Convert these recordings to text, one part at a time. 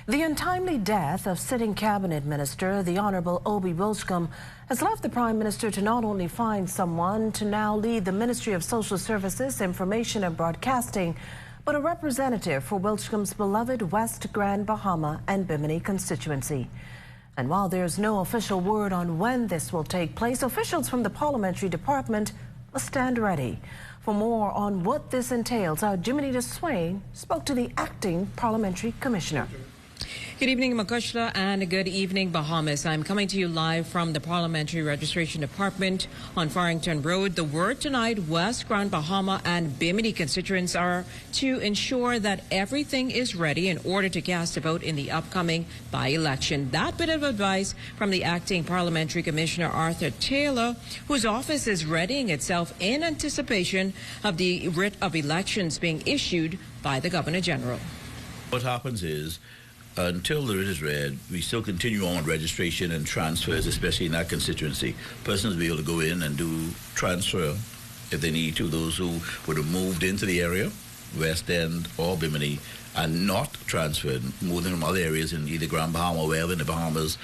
The untimely death of sitting cabinet minister, the Honourable Obi Wilchcombe, has left the Prime Minister to not only find someone to now lead the Ministry of Social Services, Information and Broadcasting, but a representative for Wilchcombe's beloved West Grand Bahama and Bimini constituency. And while there's no official word on when this will take place, officials from the Parliamentary Department will stand ready. For more on what this entails, our Bimini Swain spoke to the acting Parliamentary Commissioner. Good evening, Makushla, and good evening, Bahamas. I'm coming to you live from the Parliamentary Registration Department on Farrington Road. The word tonight, West Grand Bahama and Bimini constituents are to ensure that everything is ready in order to cast a vote in the upcoming by-election. That bit of advice from the acting Parliamentary Commissioner, Arthur Taylor, whose office is readying itself in anticipation of the writ of elections being issued by the Governor-General. What happens is, until the writ is read, we still continue on registration and transfers, especially in that constituency. Persons will be able to go in and do transfer if they need to. Those who would have moved into the area, West End or Bimini, and not transferred, moving from other areas in either Grand Bahama or wherever in the Bahamas,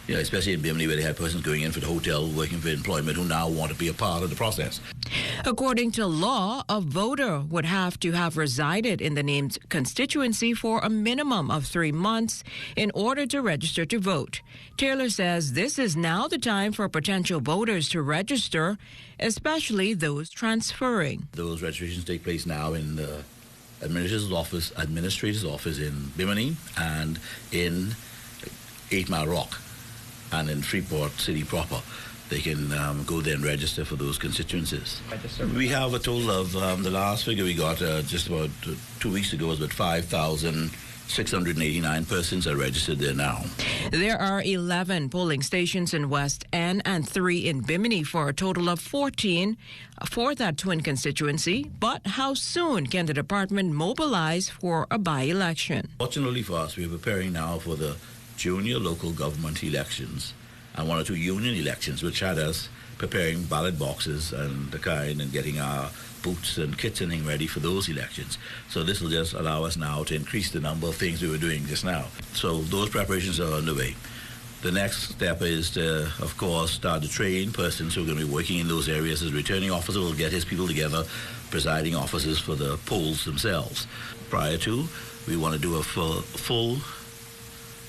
you know, especially in Bimini where they had persons going in for the hotel, working for employment, who now want to be a part of the process. According to law, a voter would have to have resided in the named constituency for a minimum of 3 months in order to register to vote. Taylor says this is now the time for potential voters to register, especially those transferring. Those registrations take place now in the administrator's office in Bimini and in 8 Mile Rock and in Freeport City proper. They can go there and register for those constituencies. We have a total of, the last figure we got just about 2 weeks ago was about 5,689 persons are registered there now. There are 11 polling stations in West End and 3 in Bimini for a total of 14 for that twin constituency. But how soon can the department mobilize for a by-election? Fortunately for us, we're preparing now for the junior local government elections and 1 or 2 union elections, which had us preparing ballot boxes and the kind and getting our boots and kits and things ready for those elections. So this will just allow us now to increase the number of things we were doing just now. So those preparations are underway. The next step is to, of course, start to train persons who are going to be working in those areas. As returning officer will get his people together, presiding officers for the polls themselves. Prior to, we want to do a full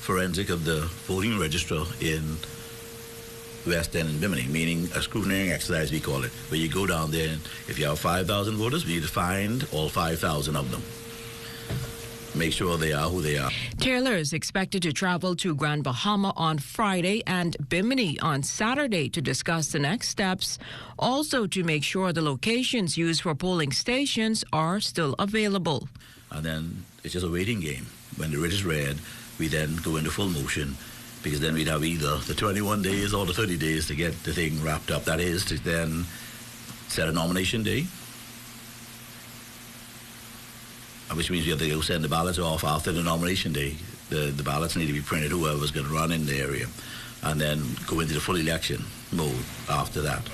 forensic of the voting register in West End and Bimini, meaning a scrutineering exercise, we call it, where you go down there and if you have 5,000 voters, we need to find all 5,000 of them. Make sure they are who they are. Taylor is expected to travel to Grand Bahama on Friday and Bimini on Saturday to discuss the next steps, also to make sure the locations used for polling stations are still available. And then it's just a waiting game. When the writ is read, we then go into full motion, because then we'd have either the 21 days or the 30 days to get the thing wrapped up. That is to then set a nomination day, which means we have to go send the ballots off after the nomination day. The ballots need to be printed, whoever's going to run in the area, and then go into the full election mode after that.